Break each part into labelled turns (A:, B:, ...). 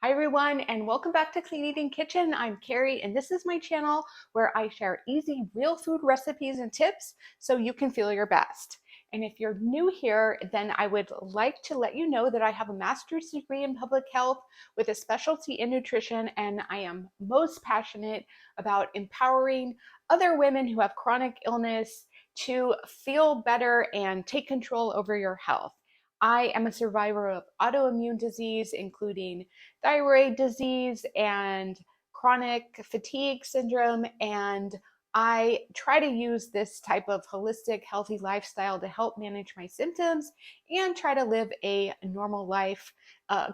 A: Hi everyone, and welcome back to Clean Eating Kitchen. I'm Carrie, and this is my channel where I share easy, real food recipes and tips so you can feel your best. And if you're new here, then I would like to let you know that I have a master's degree in public health with a specialty in nutrition, and I am most passionate about empowering other women who have chronic illness to feel better and take control over your health. I am a survivor of autoimmune disease, including thyroid disease and chronic fatigue syndrome. And I try to use this type of holistic, healthy lifestyle to help manage my symptoms and try to live a normal life,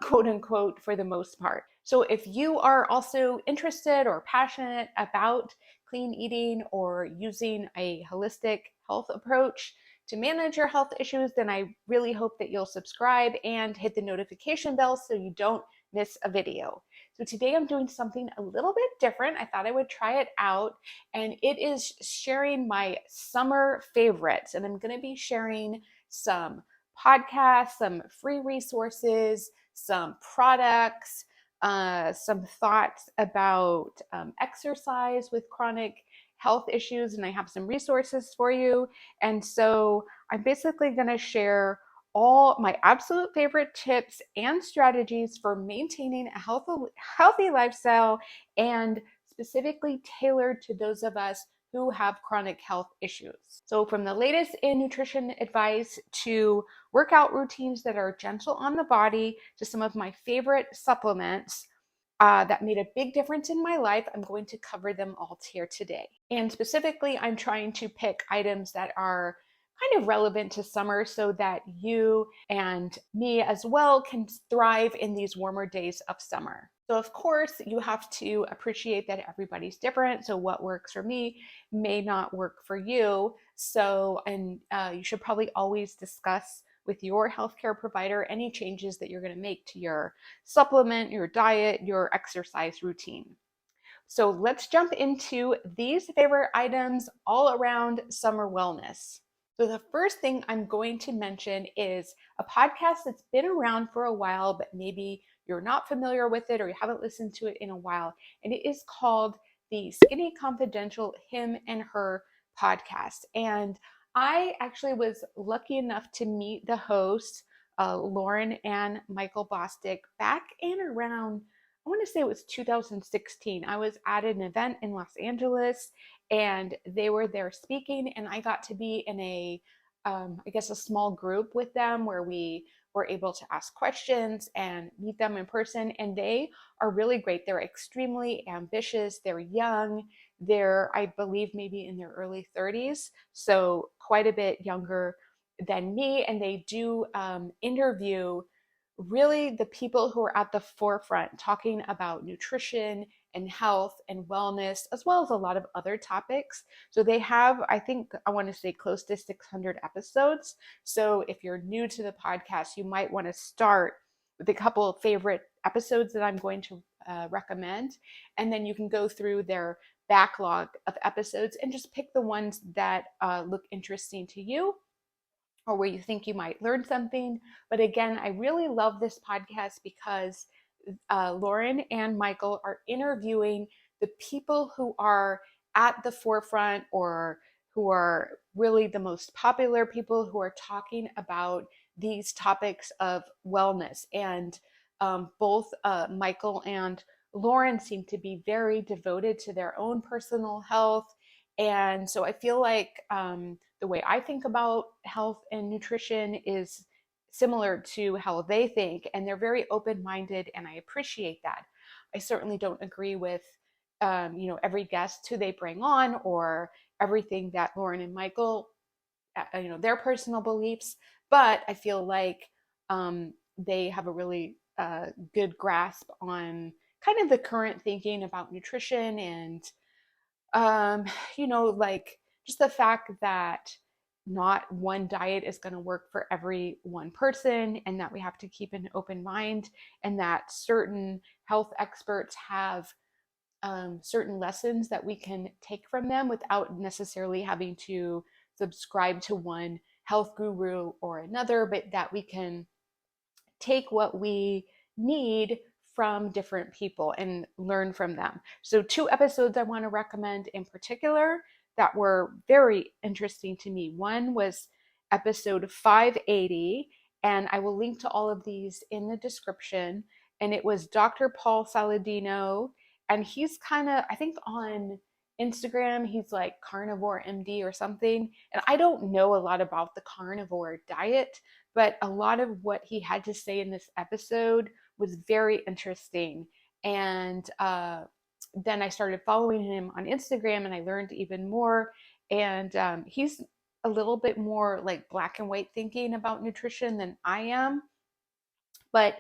A: quote unquote, for the most part. So if you are also interested or passionate about clean eating or using a holistic health approach to manage your health issues, then I really hope that you'll subscribe and hit the notification bell so you don't miss a video. So today I'm doing something a little bit different. I thought I would try it out, and it is sharing my summer favorites. And I'm going to be sharing some podcasts, some free resources, some products, some thoughts about exercise with chronic health issues, and I have some resources for you. And so I'm basically going to share all my absolute favorite tips and strategies for maintaining a healthy lifestyle, and specifically tailored to those of us who have chronic health issues. So from the latest in nutrition advice to workout routines that are gentle on the body to some of my favorite supplements that made a big difference in my life, I'm going to cover them all here today. And specifically, I'm trying to pick items that are kind of relevant to summer so that you and me as well can thrive in these warmer days of summer. So of course, you have to appreciate that everybody's different. So what works for me may not work for you. So, and you should probably always discuss with your healthcare provider any changes that you're going to make to your supplement, your diet, your exercise routine. So let's jump into these favorite items all around summer wellness. So the first thing I'm going to mention is a podcast that's been around for a while, but maybe you're not familiar with it or you haven't listened to it in a while. And it is called the Skinny Confidential Him and Her podcast. And I actually was lucky enough to meet the hosts, Lauren and Michael Bostic, back in around, I want to say it was 2016. I was at an event in Los Angeles and they were there speaking, and I got to be in I guess a small group with them where we were able to ask questions and meet them in person. And they are really great. They're extremely ambitious. They're young. They're, I believe, maybe in their early 30s, so quite a bit younger than me. And they do interview really the people who are at the forefront talking about nutrition and health and wellness, as well as a lot of other topics. So they have, I think, I want to say close to 600 episodes. So if you're new to the podcast, you might want to start with a couple of favorite episodes that I'm going to recommend. And then you can go through their backlog of episodes and just pick the ones that look interesting to you or where you think you might learn something. But again, I really love this podcast because Lauren and Michael are interviewing the people who are at the forefront or who are really the most popular people who are talking about these topics of wellness. And both Michael and Lauren seem to be very devoted to their own personal health. And so I feel like the way I think about health and nutrition is similar to how they think, and they're very open-minded, and I appreciate that. I certainly don't agree with every guest who they bring on or everything that Lauren and Michael their personal beliefs, but I feel like they have a really good grasp on kind of the current thinking about nutrition and um, like just the fact that not one diet is going to work for every one person, and that we have to keep an open mind, and that certain health experts have certain lessons that we can take from them without necessarily having to subscribe to one health guru or another, but that we can take what we need from different people and learn from them. So 2 episodes I want to recommend in particular that were very interesting to me. One was episode 580, and I will link to all of these in the description. And it was Dr. Paul Saladino, and he's kind of, I think on Instagram, he's like Carnivore MD or something. And I don't know a lot about the carnivore diet, but a lot of what he had to say in this episode was very interesting. And then I started following him on Instagram and I learned even more. And he's a little bit more like black and white thinking about nutrition than I am. But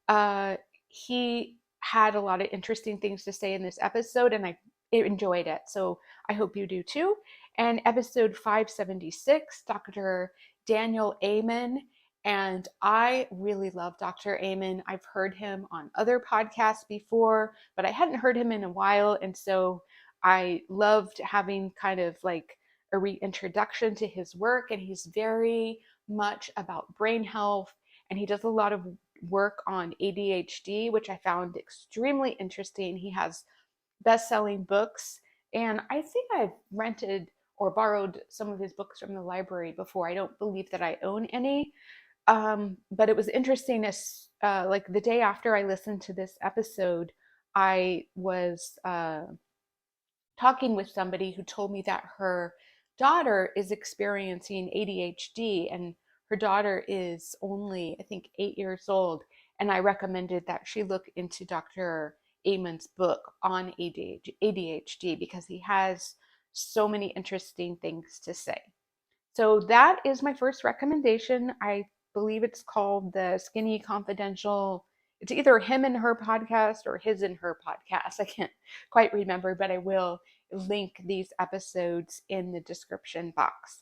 A: uh, he had a lot of interesting things to say in this episode, and I enjoyed it. So I hope you do too. And episode 576, Dr. Daniel Amen. And I really love Dr. Amen. I've heard him on other podcasts before, but I hadn't heard him in a while. And so I loved having kind of like a reintroduction to his work. And he's very much about brain health. And he does a lot of work on ADHD, which I found extremely interesting. He has best-selling books, and I think I've rented or borrowed some of his books from the library before. I don't believe that I own any, but it was interesting as like the day after I listened to this episode, I was talking with somebody who told me that her daughter is experiencing ADHD, and her daughter is only, I think, 8 years old. And I recommended that she look into Dr. Amen's book on ADHD because he has so many interesting things to say. So that is my first recommendation. I believe it's called the Skinny Confidential. It's either him and her podcast or his and her podcast. I can't quite remember, but I will link these episodes in the description box.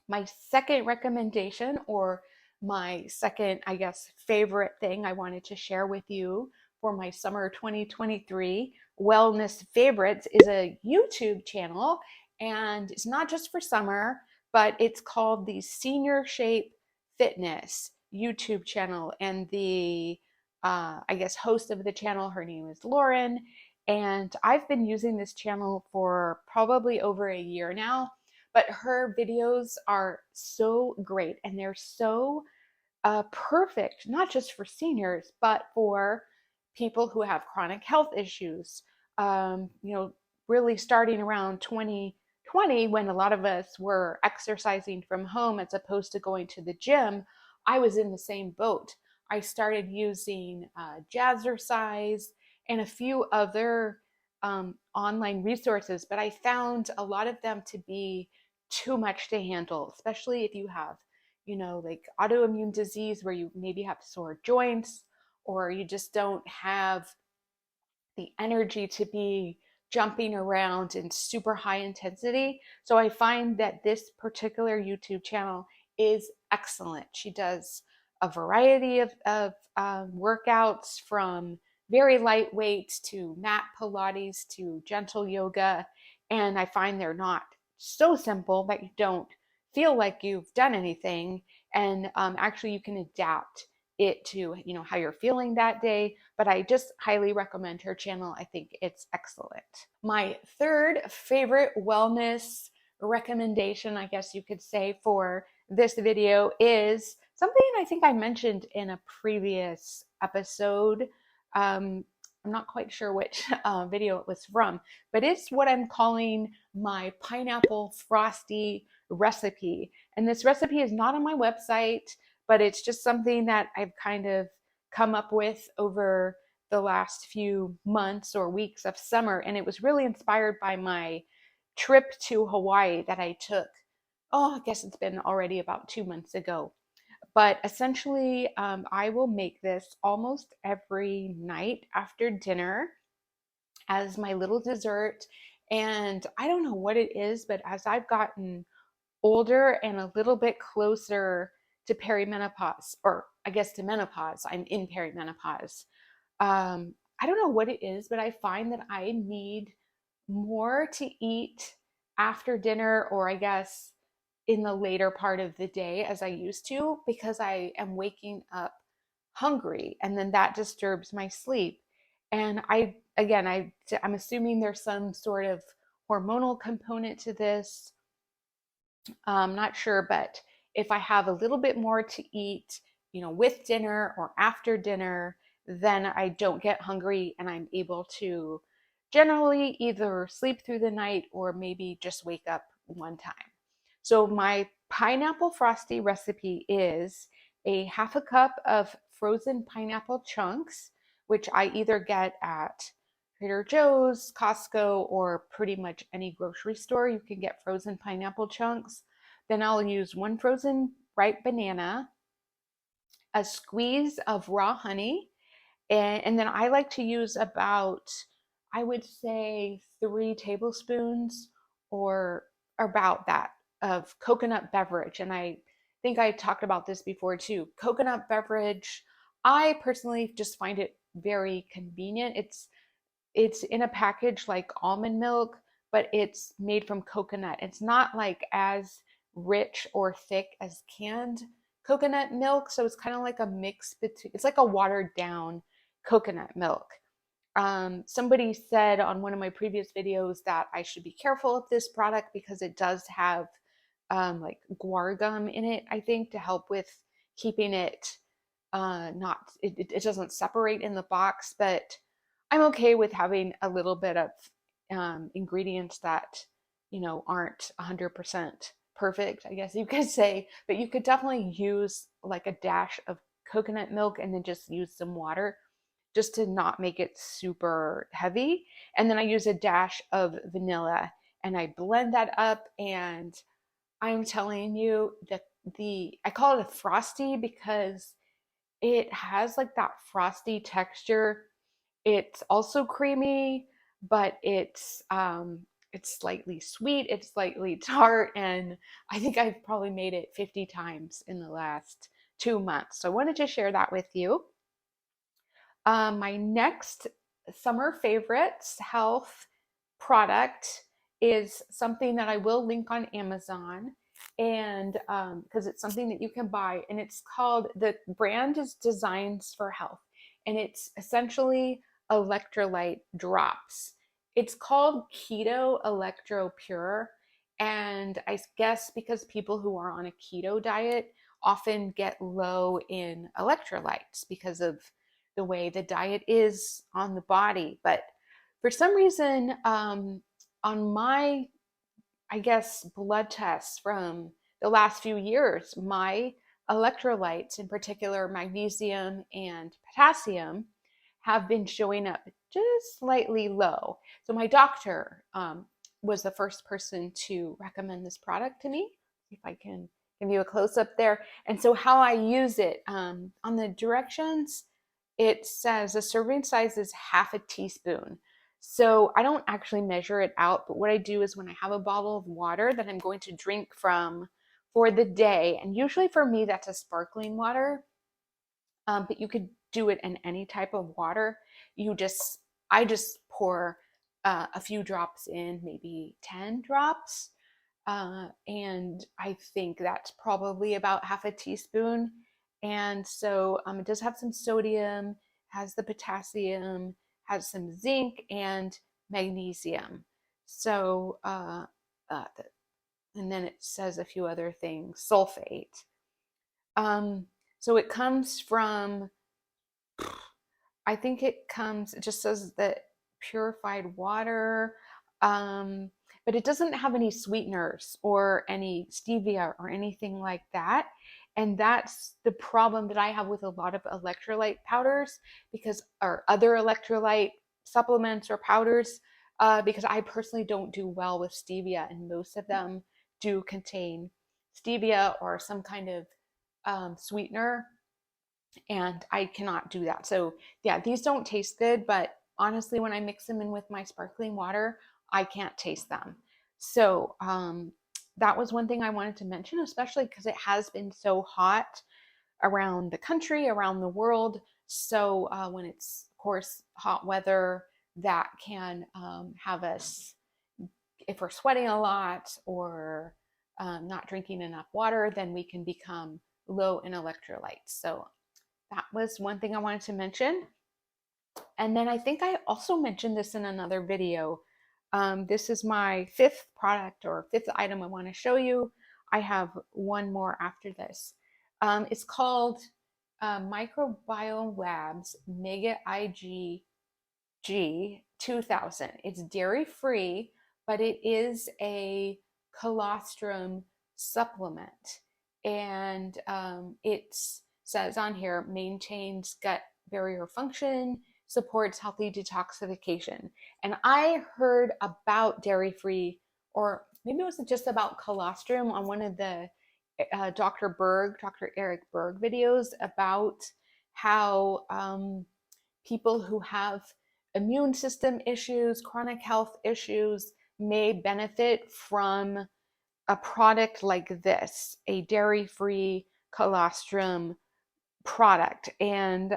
A: My second recommendation, or my second, I guess, favorite thing I wanted to share with you for my summer 2023 wellness favorites is a YouTube channel. And it's not just for summer, but it's called the SeniorShape Fitness YouTube channel. And the, I guess, host of the channel, her name is Lauren. And I've been using this channel for probably over a year now, but her videos are so great and they're so perfect, not just for seniors, but for people who have chronic health issues. Really starting around 2020, when a lot of us were exercising from home as opposed to going to the gym, I was in the same boat. I started using Jazzercise and a few other online resources, but I found a lot of them to be too much to handle, especially if you have like autoimmune disease where you maybe have sore joints or you just don't have the energy to be jumping around in super high intensity. So I find that this particular YouTube channel is excellent. She does a variety of workouts from very lightweight to mat Pilates to gentle yoga. And I find they're not so simple that you don't feel like you've done anything. And actually, you can adapt it to how you're feeling that day. But I just highly recommend her channel. I think it's excellent. My third favorite wellness recommendation, I guess you could say, for this video is something I think I mentioned in a previous episode. I'm not quite sure which video it was from, but it's what I'm calling my pineapple Frosty recipe. And this recipe is not on my website, but it's just something that I've kind of come up with over the last few months or weeks of summer. And it was really inspired by my trip to Hawaii that I took. I guess it's been already about 2 months ago. But essentially, I will make this almost every night after dinner as my little dessert. And I don't know what it is, but as I've gotten older and a little bit closer to perimenopause, or I guess to menopause, I'm in perimenopause. I don't know what it is, but I find that I need more to eat after dinner, or I guess in the later part of the day as I used to, because I am waking up hungry, and then that disturbs my sleep. And I'm assuming there's some sort of hormonal component to this. I'm not sure, but if I have a little bit more to eat, with dinner or after dinner, then I don't get hungry and I'm able to generally either sleep through the night or maybe just wake up one time. So my pineapple frosty recipe is a half a cup of frozen pineapple chunks, which I either get at Trader Joe's, Costco, or pretty much any grocery store. You can get frozen pineapple chunks. Then I'll use one frozen ripe banana, a squeeze of raw honey, and then I like to use about, I would say, 3 tablespoons or about that of coconut beverage. And I think I talked about this before too. Coconut beverage, I personally just find it very convenient. It's in a package like almond milk, but it's made from coconut. It's not like as rich or thick as canned coconut milk. So it's kind of like a mix between, it's like a watered down coconut milk. Somebody said on one of my previous videos that I should be careful of this product because it does have like guar gum in it, I think, to help with keeping it not, it doesn't separate in the box, but I'm okay with having a little bit of ingredients that, aren't 100% perfect, I guess you could say, but you could definitely use like a dash of coconut milk and then just use some water just to not make it super heavy. And then I use a dash of vanilla and I blend that up, and I'm telling you that I call it a frosty because it has like that frosty texture. It's also creamy, but it's slightly sweet, it's slightly tart, and I think I've probably made it 50 times in the last 2 months. So I wanted to share that with you. My next summer favorites health product is something that I will link on Amazon, and because it's something that you can buy, and it's called, the brand is Designs for Health, and it's essentially electrolyte drops. It's called Keto Electro Pure, and I guess because people who are on a keto diet often get low in electrolytes because of the way the diet is on the body. But for some reason, on my, I guess, blood tests from the last few years, my electrolytes, in particular magnesium and potassium, have been showing up just slightly low. So my doctor was the first person to recommend this product to me. See if I can give you a close up there. And so how I use it, on the directions, it says the serving size is half a teaspoon. So I don't actually measure it out, but what I do is when I have a bottle of water that I'm going to drink from for the day, and usually for me that's a sparkling water, but you could do it in any type of water. I just pour a few drops in, maybe 10 drops, and I think that's probably about half a teaspoon. And so it does have some sodium, has the potassium, has some zinc and magnesium. So, and then it says a few other things, sulfate. So it comes from, it just says that purified water, but it doesn't have any sweeteners or any stevia or anything like that. And that's the problem that I have with a lot of electrolyte powders, or other electrolyte supplements or powders, because I personally don't do well with stevia, and most of them do contain stevia or some kind of sweetener, and I cannot do that. So yeah, these don't taste good, but honestly, when I mix them in with my sparkling water, I can't taste them. So that was one thing I wanted to mention, especially because it has been so hot around the country, around the world. So when it's, of course, hot weather, that can have us, if we're sweating a lot or not drinking enough water, then we can become low in electrolytes. So that was one thing I wanted to mention. And then I think I also mentioned this in another video. This is my fifth product or fifth item I want to show you. I have one more after this. It's called Microbial Labs Mega IG G2000. It's dairy free, but it is a colostrum supplement. And it says on here maintains gut barrier function, supports healthy detoxification. And I heard about dairy free, or maybe it was just about colostrum on one of the Dr. Eric Berg videos about how people who have immune system issues, chronic health issues may benefit from a product like this, a dairy-free colostrum product. And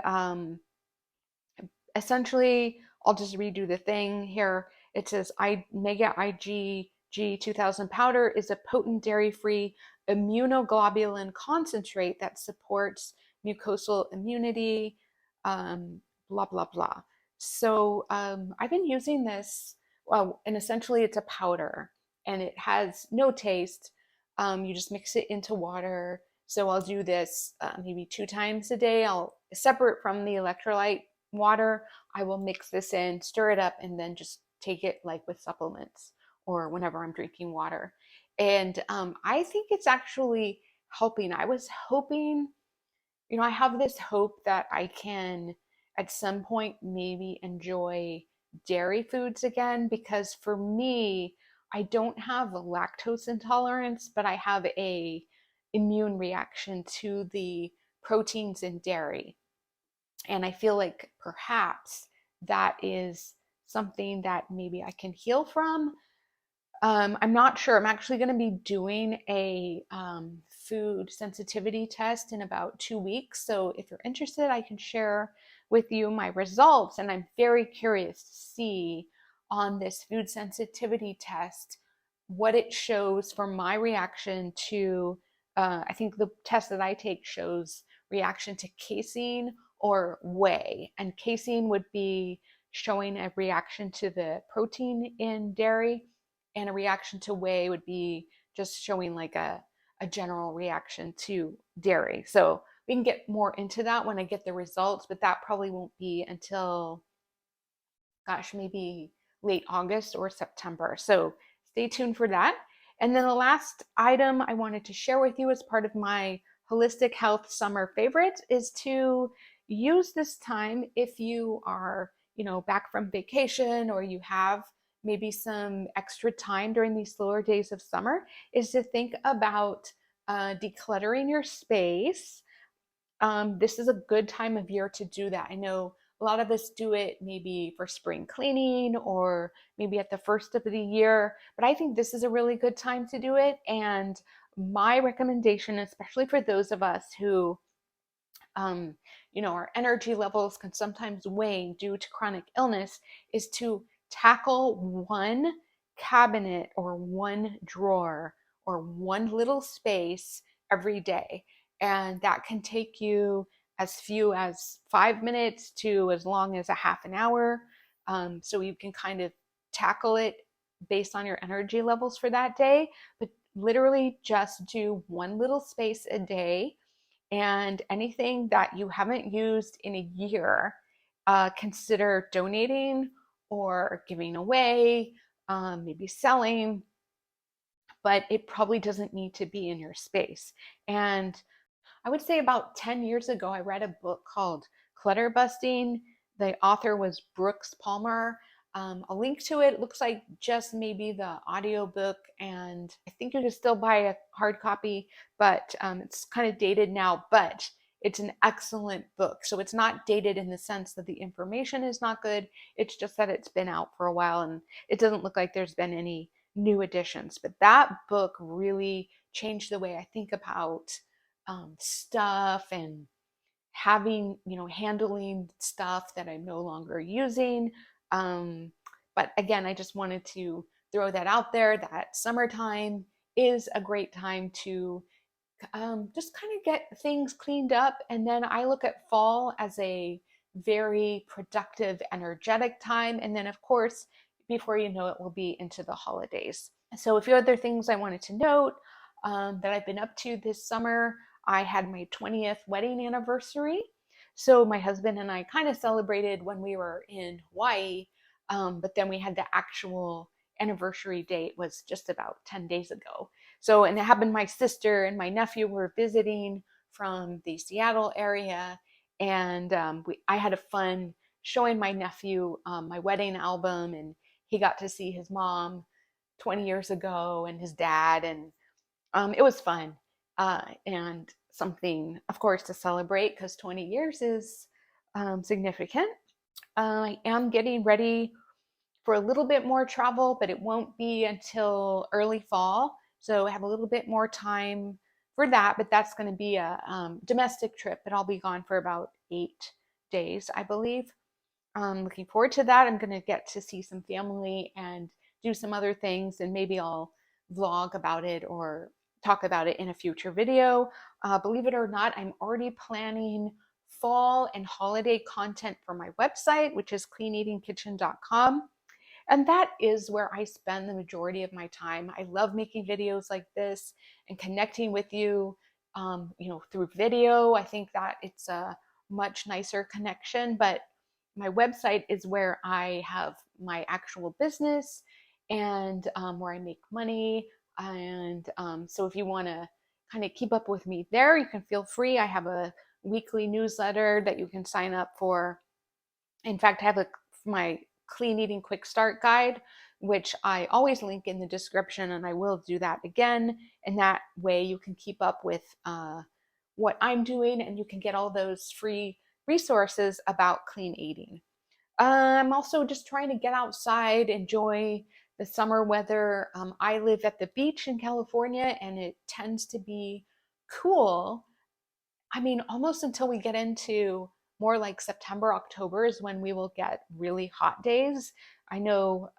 A: essentially, I'll just redo the thing here. It says Mega IgG 2000 powder is a potent dairy-free immunoglobulin concentrate that supports mucosal immunity, blah, blah, blah. So I've been using this, well, and essentially it's a powder and it has no taste. You just mix it into water. So I'll do this maybe 2 times a day. I'll separate from the electrolyte water. I will mix this in, stir it up, and then just take it like with supplements or whenever I'm drinking water. And I think it's actually helping. I was hoping, I have this hope that I can at some point maybe enjoy dairy foods again, because for me, I don't have a lactose intolerance, but I have a immune reaction to the proteins in dairy. And I feel like perhaps that is something that maybe I can heal from. I'm not sure. I'm actually going to be doing a food sensitivity test in about 2 weeks. So if you're interested, I can share with you my results. And I'm very curious to see on this food sensitivity test what it shows for my reaction to, I think the test that I take shows reaction to casein or whey. And casein would be showing a reaction to the protein in dairy, and a reaction to whey would be just showing like a general reaction to dairy. So we can get more into that when I get the results, but that probably won't be until, gosh, maybe late August or September. So stay tuned for that. And then the last item I wanted to share with you as part of my holistic health summer favorite is to use this time if you are, back from vacation or you have maybe some extra time during these slower days of summer, is to think about decluttering your space. This is a good time of year to do that. I know a lot of us do it maybe for spring cleaning or maybe at the first of the year, but I think this is a really good time to do it. And my recommendation, especially for those of us who, our energy levels can sometimes wane due to chronic illness, is to tackle one cabinet or one drawer or one little space every day. And that can take you as few as 5 minutes to as long as a half an hour. So you can kind of tackle it based on your energy levels for that day, but literally just do one little space a day. And anything that you haven't used in a year, consider donating or giving away, maybe selling, but it probably doesn't need to be in your space. And I would say about 10 years ago, I read a book called Clutter Busting. The author was Brooks Palmer. I'll link to it. It looks like just maybe the audio book, and I think you can still buy a hard copy, but it's kind of dated now, but it's an excellent book. So it's not dated in the sense that the information is not good. It's just that it's been out for a while and it doesn't look like there's been any new additions. But that book really changed the way I think about stuff and having, handling stuff that I'm no longer using. But again, I just wanted to throw that out there, that summertime is a great time to just kind of get things cleaned up. And then I look at fall as a very productive, energetic time. And then, of course, before you know it, we'll be into the holidays. So, a few other things I wanted to note that I've been up to this summer. I had my 20th wedding anniversary. So, my husband and I kind of celebrated when we were in Hawaii, but then we had the actual anniversary date was just about 10 days ago. So, and it happened, my sister and my nephew were visiting from the Seattle area. And I had a fun showing my nephew my wedding album, and he got to see his mom 20 years ago and his dad. And it was fun and something, of course, to celebrate because 20 years is significant. I am getting ready for a little bit more travel, but it won't be until early fall. So I have a little bit more time for that, but that's going to be a domestic trip, but I'll be gone for about 8 days, I believe. Looking forward to that. I'm going to get to see some family and do some other things, and maybe I'll vlog about it or talk about it in a future video. Believe it or not, I'm already planning fall and holiday content for my website, which is cleaneatingkitchen.com. And that is where I spend the majority of my time. I love making videos like this and connecting with you, through video. I think that it's a much nicer connection, but my website is where I have my actual business and where I make money. And so if you want to kind of keep up with me there, you can feel free. I have a weekly newsletter that you can sign up for. In fact, I have my clean eating quick start guide, which I always link in the description, and I will do that again. And that way you can keep up with what I'm doing, and you can get all those free resources about clean eating. I'm also just trying to get outside, enjoy the summer weather. I live at the beach in California, and it tends to be cool. I mean, almost until we get into more like September, October is when we will get really hot days. I know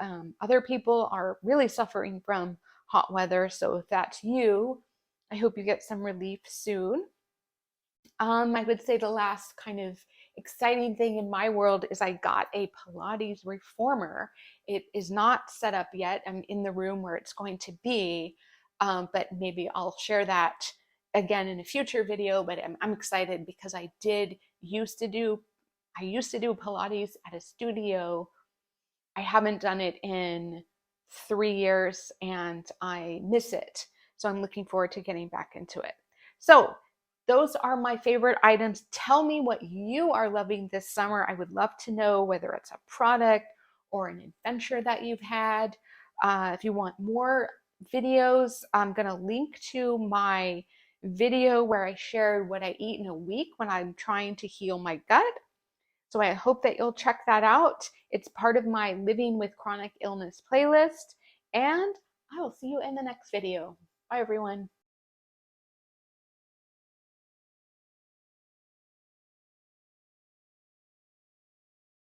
A: other people are really suffering from hot weather. So if that's you, I hope you get some relief soon. I would say the last kind of exciting thing in my world is I got a Pilates reformer. It is not set up yet. I'm in the room where it's going to be, but maybe I'll share that again in a future video. But I'm excited because I used to do Pilates at a studio. I haven't done it in 3 years and I miss it. So I'm looking forward to getting back into it. So those are my favorite items. Tell me what you are loving this summer. I would love to know whether it's a product or an adventure that you've had. If you want more videos, I'm going to link to my video where I shared what I eat in a week when I'm trying to heal my gut. So I hope that you'll check that out. It's part of my Living with Chronic Illness playlist. And I will see you in the next video. Bye, everyone.